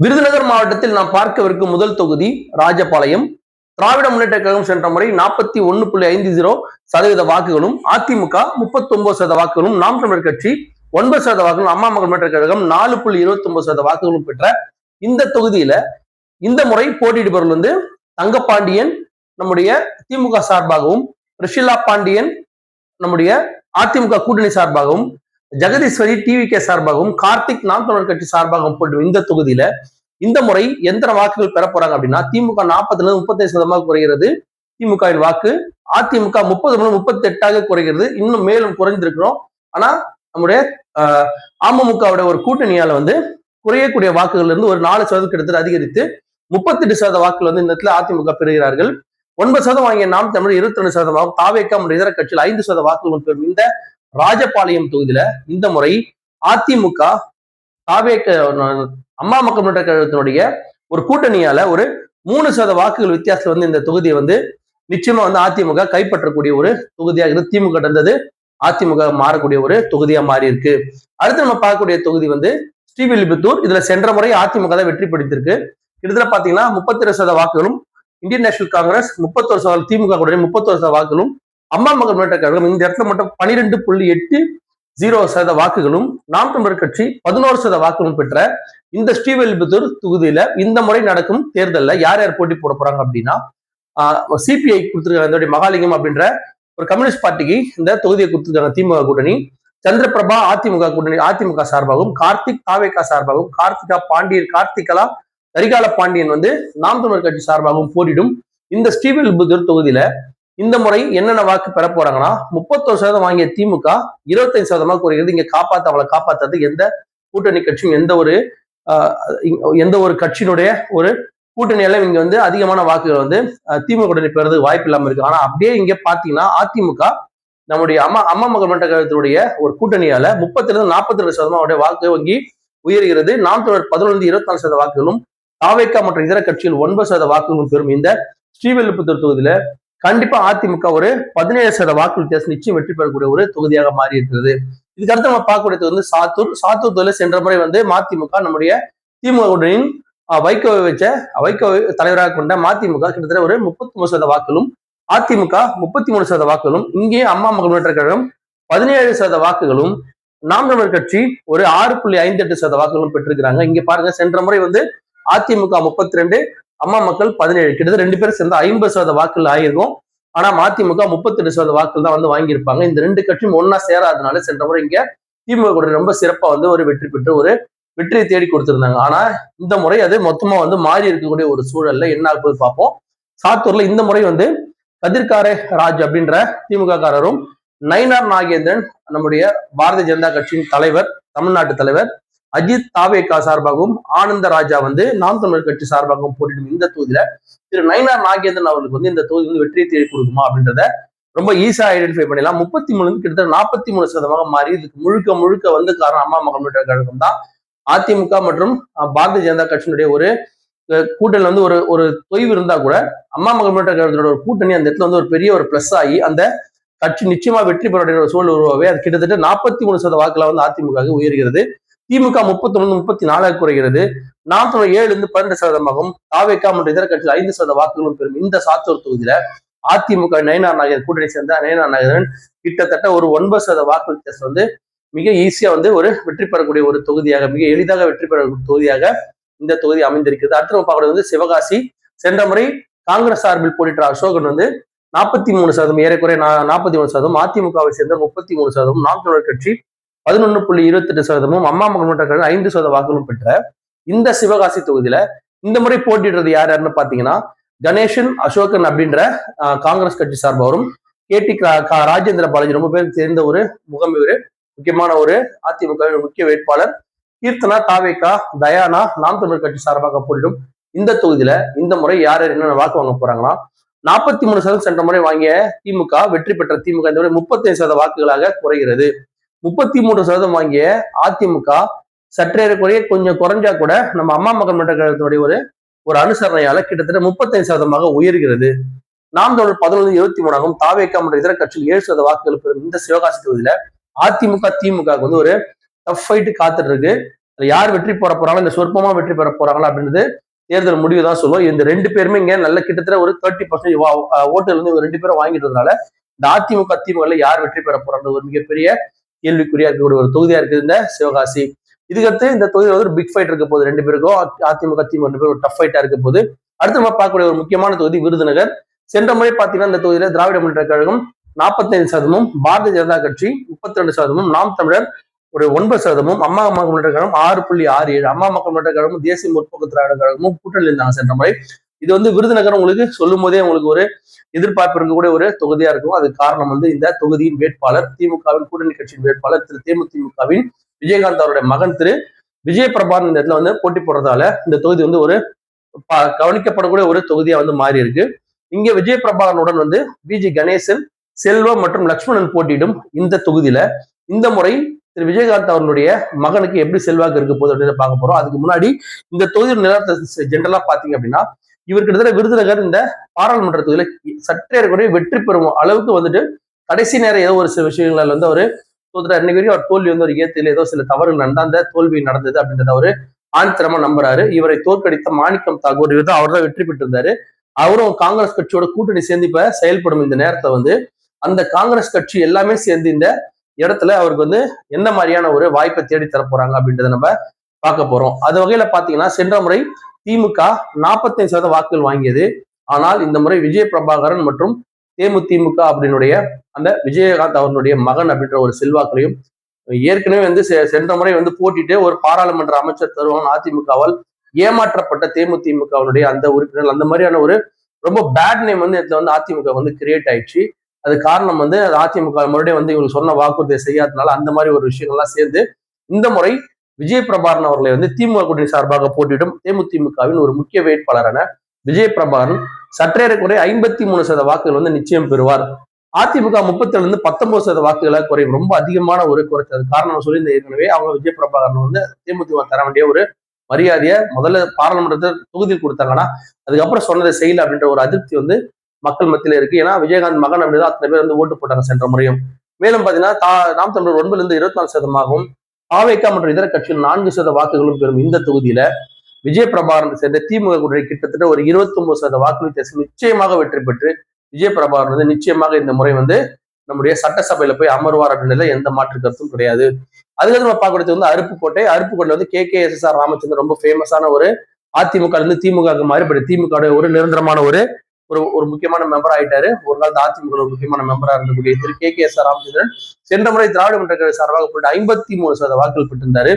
விருதுநகர் மாவட்டத்தில் நாம் பார்க்கவிருக்கும் முதல் தொகுதி ராஜபாளையம். திராவிட முன்னேற்ற கழகம் சென்ற முறை 41.50% வாக்குகளும், அதிமுக 39% வாக்குகளும், நாம் தமிழர் கட்சி 9% வாக்குகளும், அம்மா மக்கள் முன்னேற்ற கழகம் 4.29% வாக்குகளும் பெற்ற இந்த தொகுதியில இந்த முறை போட்டியிடுபவர்கள் தங்கப்பாண்டியன் நம்முடைய திமுக சார்பாகவும், ரிஷிலா பாண்டியன் நம்முடைய அதிமுக கூட்டணி சார்பாகவும், ஜெகதீஸ்வரி டிவிகே சார்பாகவும், கார்த்திக் நாம் தமிழர் கட்சி சார்பாகவும் போட்டு இந்த தொகுதியில இந்த முறை எத்தனை வாக்குகள் பெற போறாங்க அப்படின்னா, திமுக 40-35% குறைகிறது திமுகவின் வாக்கு, அதிமுக 30-38 குறைகிறது. இன்னும் மேலும் குறைந்திருக்கிறோம். ஆனா நம்முடைய அமமுகவுடைய ஒரு கூட்டணியால குறையக்கூடிய வாக்குகள் இருந்து ஒரு 4% கிட்டத்தட்ட அதிகரித்து 38% வாக்குகள் இந்த இடத்துல அதிமுக பெறுகிறார்கள். 9% வாங்கிய நாம் தமிழர் 22%, தாவேகா மற்றும் இதர கட்சியில் 5% வாக்குகள் பெறும் இந்த ராஜபாளையம் தொகுதியில இந்த முறை அதிமுக தாவேகா அம்மா மக்கள் முன்னேற்ற கழகத்தினுடைய ஒரு கூட்டணியால ஒரு 3% வாக்குகள் வித்தியாசத்துல இந்த தொகுதியை நிச்சயமா அதிமுக கைப்பற்றக்கூடிய ஒரு தொகுதியாக இருந்து திமுக இருந்தது அதிமுக மாறக்கூடிய ஒரு தொகுதியா மாறி இருக்கு. அடுத்து நம்ம பார்க்கக்கூடிய தொகுதி ஸ்ரீவில்லிபுத்தூர். இதுல சென்ற முறை அதிமுக தான் வெற்றி பிடித்திருக்கு. கிட்டத்தட்ட பாத்தீங்கன்னா 32% வாக்குகளும், இந்தியன் நேஷனல் காங்கிரஸ் 31%, திமுக கூட 31% வாக்குகளும், அம்மா மக்கள் முன்னேற்ற கழகம் இந்த இடத்துல மட்டும் 12.80% வாக்குகளும், நாம் தமிழர் கட்சி 11% வாக்குகளும் பெற்ற இந்த ஸ்ரீவில்லிபுத்தூர் தொகுதியில இந்த முறை நடக்கும் தேர்தல்ல யார் யார் போட்டி போட போறாங்க அப்படின்னா, சிபிஐ கொடுத்திருக்காங்க, மகாலிங்கம் அப்படின்ற ஒரு கம்யூனிஸ்ட் பார்ட்டிக்கு இந்த தொகுதியை கொடுத்திருக்காங்க திமுக கூட்டணி, சந்திரபிரபா அதிமுக கூட்டணி அதிமுக சார்பாகவும், கார்த்திக் தாவேகா சார்பாகவும், கார்த்திகலா கரிகால பாண்டியன் நாம் தமிழர் கட்சி சார்பாகவும் போட்டிடும் இந்த ஸ்ரீவில்லிபுத்தூர் தொகுதியில இந்த முறை என்னென்ன வாக்கு பெற போறாங்கன்னா, 31% வாங்கிய திமுக 25% குறைகிறது. இங்க அவளை காப்பாத்தாது எந்த கூட்டணி கட்சியும், எந்த ஒரு கட்சியினுடைய ஒரு கூட்டணியால இங்க அதிகமான வாக்குகள் திமுக கூட்டணி பெறதுக்கு வாய்ப்பு இல்லாம இருக்கு. ஆனா அப்படியே இங்க பாத்தீங்கன்னா அதிமுக நம்முடைய அம்மா மக்கள் முன்னேற்ற கழகத்தினுடைய ஒரு கூட்டணியால 30-42% அவருடைய வாக்கு வங்கி உயர்கிறது. நாம் தமிழர் 11-24% வாக்குகளும், தாவேகா மற்றும் இதர கட்சிகள் 9% வாக்குகளும் பெறும் இந்த ஸ்ரீவில்லிபுத்தூர் தொகுதியில கண்டிப்பா அதிமுக ஒரு 17% வாக்கு வித்தியாசம் நிச்சயம் வெற்றி பெறக்கூடிய ஒரு தொகுதியாக மாறி இருக்கிறது. இதுக்கு அடுத்து நம்ம பார்க்கக்கூடியது சாத்தூர் தொகுதியில சென்ற முறை மதிமுக நம்முடைய திமுக கூட்டணியின் வைகோ தலைவராக கொண்ட மதிமுக கிட்டத்தட்ட ஒரு 39% வாக்குகளும், அதிமுக 33% வாக்குகளும், இங்கே அம்மா மக்கள் முன்னேற்ற கழகம் 17% வாக்குகளும், நாம் தமிழர் கட்சி ஒரு 6.58% வாக்குகளும் பெற்றிருக்கிறாங்க. இங்க பாருங்க, சென்ற முறை அதிமுக 32, அம்மா மக்கள் 17, கிட்டத்தட்ட 2 பேரும் சேர்ந்து 50% வாக்குகள் ஆகியிருக்கும். ஆனா மதிமுக 38% வாக்குகள் தான் வாங்கியிருப்பாங்க. இந்த 2 கட்சியும் ஒன்னா சேராதனால சென்ற முறை இங்க திமுக கூட ரொம்ப சிறப்பா ஒரு வெற்றி பெற்று ஒரு வெற்றியை தேடி கொடுத்திருந்தாங்க. ஆனா இந்த முறை அது மொத்தமா மாறி இருக்கக்கூடிய ஒரு சூழல்ல என்ன ஆகுது பார்ப்போம். சாத்தூர்ல இந்த முறை கதிர்காரே ராஜ் அப்படின்ற திமுக காரரும், நயினார் நாகேந்திரன் நம்முடைய பாரதிய ஜனதா கட்சியின் தலைவர், தமிழ்நாட்டு தலைவர், அஜித் தாவேகா சார்பாகவும், ஆனந்த ராஜா நாம் தமிழர் கட்சி சார்பாகவும் போட்டிடும் இந்த தொகுதியில திரு நயினார் நாகேந்திரன் அவர்களுக்கு இந்த தொகுதி வெற்றியை தேடி கொடுக்குமா அப்படின்றத ரொம்ப ஈஸியா ஐடென்டிஃபை பண்ணிடலாம். 33 கிட்டத்தட்ட 43% மாறி இதுக்கு முழுக்க காரணம் அம்மா மக்கள் முன்னேற்ற கழகம் தான். அதிமுக மற்றும் பாரதிய ஜனதா கட்சியினுடைய ஒரு கூட்டணியில ஒரு தொய்வு இருந்தா கூட அம்மா மக்கள் முன்னேற்ற கழகத்தோட ஒரு கூட்டணி அந்த இடத்துல ஒரு பெரிய ஒரு பிளஸ் ஆகி அந்த கட்சி நிச்சயமா வெற்றி பெற ஒரு சூழல் உருவாவே அது கிட்டத்தட்ட 43% வாக்குல அதிமுக உயர்கிறது. திமுக 39-34 குறைகிறது. நாம் தமிழர் 7-12%, தாவேகா மற்றும் இதர கட்சியில் 5% வாக்குகளும் பெறும் இந்த சாத்தூர் தொகுதியில அதிமுக நயினார் நாகேந்திரன் கூட்டணி சேர்ந்த நயினார் நாகேந்திரன் கிட்டத்தட்ட ஒரு 9% வாக்கு வித்தியாசம் மிக ஈஸியா ஒரு வெற்றி பெறக்கூடிய ஒரு தொகுதியாக, மிக எளிதாக வெற்றி பெறக்கூடிய தொகுதியாக இந்த தொகுதி அமைந்திருக்கிறது. அடுத்து நம்ம பார்க்கறது சிவகாசி. சென்ற முறை காங்கிரஸ் சார்பில் போட்டிட்ட அசோகன் 43%, ஏறக்குறைய 43%, அதிமுகவை சேர்ந்த 33%, நாம் தமிழர் கட்சி 11.28%, அம்மா மக்கள் முன்னேற்ற கழகம் 5% வாக்குகளும் பெற்ற இந்த சிவகாசி தொகுதியில இந்த முறை போட்டிடுறது யாருன்னு பாத்தீங்கன்னா, கணேசன் அசோகன் அப்படின்ற காங்கிரஸ் கட்சி சார்பாகவும், KT ராஜேந்திர பாலாஜி ரொம்ப பேர் சேர்ந்த ஒரு முக்கியமான ஒரு அதிமுக முக்கிய வேட்பாளர், கீர்த்தனா தாவேகா, தயானா நாம் தமிழர் கட்சி சார்பாக போட்டிடும் இந்த தொகுதியில இந்த முறை யார் என்னென்ன வாக்கு வாங்க போறாங்கன்னா, 43% சென்ற முறை வாங்கிய திமுக வெற்றி பெற்ற திமுக இந்த முறை 35% வாக்குகளாக குறைகிறது. 33% வாங்கிய அதிமுக சற்றேறக்குறைய கொஞ்சம் குறைஞ்சா கூட நம்ம அம்மா மக்கள் முன்னேற்ற கழகத்தினுடைய ஒரு அனுசரணையால கிட்டத்தட்ட 35% உயர்கிறது. நாம் தமிழர் 11-23, தாவேகா மற்றும் இதர கட்சியில் 7% வாக்குகள் பெறும் இந்த சிவகாசி தொகுதியில அதிமுக திமுக ஒரு டஃப் ஃபைட் காத்துட்டு இருக்கு. யார் வெற்றி பெற போறாங்களா, இந்த சொற்பமா வெற்றி பெற போறாங்களா அப்படின்றது தேர்தல் முடிவு தான் சொல்லுவோம். இந்த 2 பேருமே இங்க நல்ல கிட்டத்தட்ட ஒரு 30% ஓட்டுல இருந்து இவங்க 2 பேரும் வாங்கிட்டதுனால இந்த அதிமுக திமுக யார் வெற்றி பெற போறாங்க ஒரு மிகப்பெரிய கேள்விக்குறியா இருக்கக்கூடிய ஒரு தொகுதியா இருக்குது இந்த சிவகாசி. இதுக்கடுத்து இந்த தொகுதியில் வந்து ஒரு பிக் ஃபைட் இருக்க போகுது 2 பேருக்கும். அதிமுக திமுக 2 பேரும் ஒரு டஃப் ஃபைட்டா இருக்க போகுது. அடுத்து நம்ம பார்க்கக்கூடிய ஒரு முக்கியமான தொகுதி விருதுநகர். சென்ற முறை பாத்தீங்கன்னா இந்த தொகுதியில திராவிட முன்னேற்ற கழகம் 45%, பாரதிய ஜனதா கட்சி 32%, நாம் தமிழர் ஒரு 9%, அம்மா மக்கள் முன்னேற்ற கழகம் 6.67, அம்மா மக்கள் முன்னேற்ற கழகம், தேசிய முற்போக்கு திராவிட கழகமும் கூட்டணி இருந்தாங்க சென்ற முறை. இது வந்து விருதுநகர் உங்களுக்கு சொல்லும் போதே உங்களுக்கு ஒரு எதிர்பார்ப்பு இருக்கக்கூடிய ஒரு தொகுதியா இருக்கும். அது காரணம் வந்து இந்த தொகுதியின் வேட்பாளர் திமுகவின் கூட்டணி கட்சியின் வேட்பாளர் திரு தேமுதிமுகவின் விஜயகாந்த் அவருடைய மகன் திரு விஜய் பிரபாகரன் இந்த இடத்துல வந்து போட்டி போடுறதால இந்த தொகுதி வந்து ஒரு கவனிக்கப்படக்கூடிய ஒரு தொகுதியா வந்து மாறி இருக்கு. இங்க விஜய் பிரபாகரனுடன் வந்து பிஜி கணேசன், செல்வம் மற்றும் லட்சுமணன் போட்டியிடும் இந்த தொகுதியில இந்த முறை திரு விஜயகாந்த் அவர்களுடைய மகனுக்கு எப்படி செல்வாக்கு இருக்க போகுது அப்படின்னு பார்க்க போறோம். அதுக்கு முன்னாடி இந்த தொகுதியில் நிலவரத்தை ஜென்ரலா பாத்தீங்க அப்படின்னா இவர் கிட்டத்தட்ட விருதுநகர் இந்த பாராளுமன்ற தொகுதியில சற்றே வெற்றி பெறும் அளவுக்கு வந்துட்டு கடைசி நேரம் ஏதோ ஒரு சில விஷயங்கள் வந்து அவரு இன்னைக்கு வரைக்கும் அவர் தோல்வி வந்து ஒரு ஏத்துல ஏதோ சில தவறுகள் நடந்த அந்த தோல்வி நடந்தது அப்படின்றத அவரு ஆணித்தரமா நம்புறாரு. இவரை தோற்கடித்த மாணிக்கம் தாகூர் இவர் தான் அவர் தான் வெற்றி பெற்றிருந்தாரு. அவரும் காங்கிரஸ் கட்சியோட கூட்டணி சேர்ந்து இப்ப செயல்படும் இந்த நேரத்தை வந்து அந்த காங்கிரஸ் கட்சி எல்லாமே சேர்ந்து இந்த இடத்துல அவருக்கு வந்து எந்த மாதிரியான ஒரு வாய்ப்பை தேடி தர போறாங்க அப்படின்றத நம்ம பார்க்க போறோம். அது வகையில பாத்தீங்கன்னா சென்ற முறை திமுக 45% வாக்குகள் வாங்கியது. ஆனால் இந்த முறை விஜய் பிரபாகரன் மற்றும் தேமுதிமுக அப்படின்னுடைய அந்த விஜயகாந்த் அவர்களுடைய மகன் அப்படின்ற ஒரு செல்வாக்குலையும் ஏற்கனவே வந்து சென்ற முறை வந்து போட்டிட்டு ஒரு பாராளுமன்ற அமைச்சர் தருவான் அதிமுகவால் ஏமாற்றப்பட்ட தேமுதிமுகவுடைய அந்த உறுப்பினர்கள் அந்த மாதிரியான ஒரு ரொம்ப பேட் நேம் வந்து இதுல வந்து அதிமுக வந்து கிரியேட் ஆயிடுச்சு. அது காரணம் வந்து அதிமுக மறுபடியும் வந்து இவங்க சொன்ன வாக்குறுதியை செய்யாதனால அந்த மாதிரி ஒரு விஷயங்கள்லாம் சேர்ந்து இந்த முறை விஜய் பிரபாகரன் அவர்களை வந்து திமுக கூட்டணி சார்பாக போட்டியிடும் தேமுதிமுகவின் ஒரு முக்கிய வேட்பாளரான விஜய் பிரபாகரன் சற்றேறக்குறை 53% வாக்குகள் வந்து நிச்சயம் பெறுவார். அதிமுக 37% வாக்குகளை குறையும். ரொம்ப அதிகமான ஒரு குறைச்சது காரணம் சொல்லி ஏற்கனவே அவங்க விஜய் பிரபாகரன் வந்து தேமுதிக தர வேண்டிய ஒரு மரியாதையை முதல்ல பாராளுமன்றத்தை தொகுதியில் கொடுத்தாங்கன்னா அதுக்கப்புறம் சொன்னதை செய்யல அப்படின்ற ஒரு அதிருப்தி வந்து மக்கள் மத்தியில இருக்கு. ஏன்னா விஜயகாந்த் மகன் அப்படிதான் அத்தனை பேர் வந்து ஓட்டு போட்டாங்க சென்ற முறையும். மேலும் பாத்தீங்கன்னா நாம் தமிழர் 9% 24%, பாவேக்கா மற்றும் இதர கட்சிகள் 4% வாக்குகளும் பெறும் இந்த தொகுதியில விஜய் பிரபாகரன் சேர்ந்த திமுக கூட்டணி கிட்டத்தட்ட ஒரு 29% வாக்கு வித்தியாசம் நிச்சயமாக வெற்றி பெற்று விஜய் பிரபாகரன் வந்து நிச்சயமாக இந்த முறை வந்து நம்முடைய சட்டசபையில போய் அமர்வார் அப்படின்றதுல எந்த மாற்று கருத்தும் கிடையாது. அதுக்கு நம்ம பார்க்கறது வந்து அருப்புக்கோட்டையில வந்து KKSSR ராமச்சந்திரன் ரொம்ப ஃபேமஸான ஒரு அதிமுக இருந்து திமுக மாறி திமுக ஒரு நிரந்தரமான ஒரு ஒரு முக்கியமான மெம்பர் ஆயிட்டாரு. ஒரு நாள் அதிமுக ஒரு முக்கியமான மெம்பரா இருந்தக்கூடிய திரு KKSR ராமச்சந்திரன் சென்ற முறை திராவிட முன்னேற்ற கழக சார்பாக போட்டு 53% வாக்குகள் பெற்றிருந்தாரு.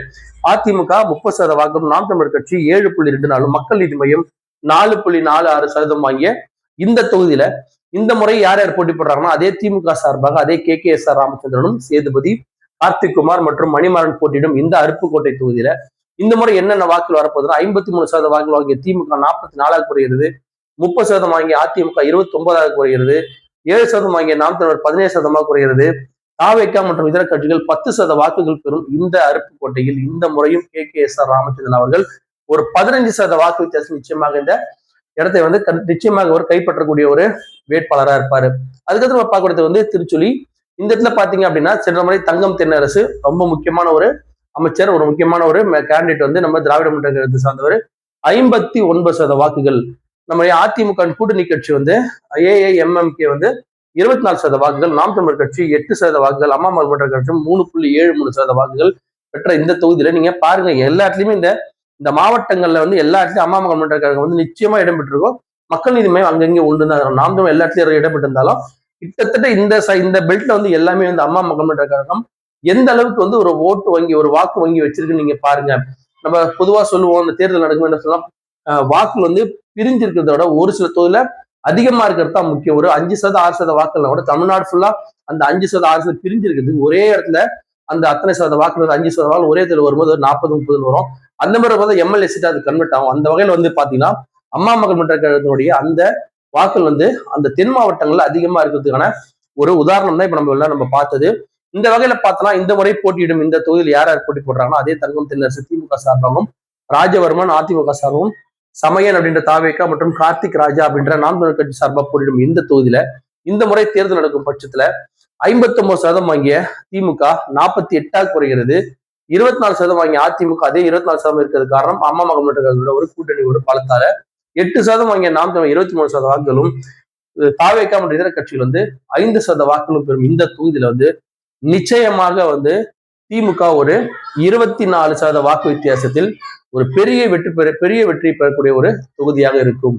அதிமுக 30% வாக்கும், நாம் தமிழர் கட்சி 7.24, மக்கள் நீதி மையம் 4.46% வாங்கிய இந்த தொகுதியில இந்த முறை யார் யார் போட்டி போடுறாங்கன்னா அதே திமுக சார்பாக அதே KKSR ராமச்சந்திரனும், சேதுபதி, கார்த்திக் குமார் மற்றும் மணிமாறன் போட்டியிடும் இந்த அருப்புக்கோட்டை தொகுதியில இந்த முறை என்னென்ன வாக்குகள் வரப்போகுதுன்னா 53% வாக்குகள் வாங்கிய திமுக 44 குறைகிறது, 30% வாங்கிய அதிமுக 29 குறைகிறது, 7% வாங்கிய நாம் தமிழர் 17% குறைகிறது. தாவேக்கா மற்றும் இதர கட்சிகள் 10% வாக்குகள் பெறும் இந்த அருப்புக்கோட்டையில் இந்த முறையும் KKSR ராமச்சந்திரன் அவர்கள் ஒரு 15% வாக்கு வித்தியாசம் நிச்சயமாக இந்த இடத்தை வந்து நிச்சயமாக ஒரு கைப்பற்றக்கூடிய ஒரு வேட்பாளராக இருப்பாரு. அதுக்கப்புறம் நம்ம பார்க்கறது வந்து திருச்சுழி. இந்த இடத்துல பாத்தீங்க அப்படின்னா சென்ற முறை தங்கம் தென்னரசு ரொம்ப முக்கியமான ஒரு அமைச்சர், ஒரு முக்கியமான ஒரு கேண்டிடேட் வந்து நம்ம திராவிட முன்னேற்ற கழகத்தை சார்ந்தவர் 59% வாக்குகள். நம்ம அதிமுக கூட்டணி கட்சி வந்து AIMMK வந்து 24% வாக்குகள், நாம் தமிழர் கட்சி 8% வாக்குகள், அம்மா மக்கள் முன்னேற்ற கட்சி 3.73% வாக்குகள் பெற்ற இந்த தொகுதியில நீங்க பாருங்க எல்லா இடத்துலயுமே இந்த மாவட்டங்கள்ல வந்து எல்லா இடத்துலயும் அம்மா மக்கள் முன்னேற்ற கழகம் வந்து நிச்சயமா இடம்பெற்றிருக்கும். மக்கள் நீதி மையம் அங்கங்கே உண்டு தான். நாம் தமிழ் எல்லா இடத்துலயும் இடம்பெற்றிருந்தாலும் கிட்டத்தட்ட இந்த பெல்ட்ல வந்து எல்லாமே வந்து அம்மா மக்கள் முன்னேற்ற கழகம் எந்த அளவுக்கு வந்து ஒரு ஓட்டு வங்கி ஒரு வாக்கு வங்கி வச்சிருக்குன்னு நீங்க பாருங்க. நம்ம பொதுவா சொல்லுவோம் இந்த தேர்தல் நடக்கும் என்ன சொல்லலாம், வாக்குகள் வந்து பிரிஞ்சு இருக்கிறத விட ஒரு சில தொகுதியில அதிகமா இருக்கிறது தான் முக்கியம். ஒரு 5% 6% வாக்குகள் கூட தமிழ்நாடு ஃபுல்லா அந்த 5% 6% பிரிஞ்சு இருக்குது. ஒரே இடத்துல அந்த அத்தனை சதவீத வாக்குகள் 5% வாக்கு ஒரே தேர்தல் வரும்போது 40-30 வரும். அந்த மாதிரி வந்து MLA சீட்டா அது கன்வெர்ட் ஆகும். அந்த வகையில வந்து பாத்தீங்கன்னா அம்மா மக்கள் முன்னேற்ற கழகத்தினுடைய அந்த வாக்குகள் வந்து அந்த தென் மாவட்டங்கள்ல அதிகமா இருக்கிறதுக்கான ஒரு உதாரணம் தான் இப்ப நம்ம பார்த்தது. இந்த வகையில பார்த்தோம்னா இந்த முறை போட்டியிடும் இந்த தொகுதியில் யார் யார் போட்டி போடுறாங்கன்னா அதே தங்கம் தென்னரசு திமுக சார்பாகவும், ராஜவர்மன் அதிமுக சார்பாகவும், சமயன் அப்படின்ற தாவேக்கா மற்றும் கார்த்திக் ராஜா அப்படின்ற நாம் தமிழர் கட்சி சார்பாக போட்டியிடும் இந்த தொகுதியில இந்த முறை தேர்தல் நடக்கும் பட்சத்துல 59% வாங்கிய திமுக 48 குறைகிறது, 24% வாங்கிய அதிமுக அதே 24% இருக்கிறது காரணம் அம்மா மகள் முன்னேற்ற கழகத்தோட ஒரு கூட்டணி ஒரு பலத்தால. 8% வாங்கிய நாம் தமிழர் 23% வாக்குகளும், தாவேகா மற்றும் இதர கட்சிகள் 5% வாக்குகளும் பெறும் இந்த தொகுதியில நிச்சயமாக திமுக ஒரு 24% வாக்கு வித்தியாசத்தில் ஒரு பெரிய வெற்றி பெறக்கூடிய ஒரு தொகுதியாக இருக்கும்.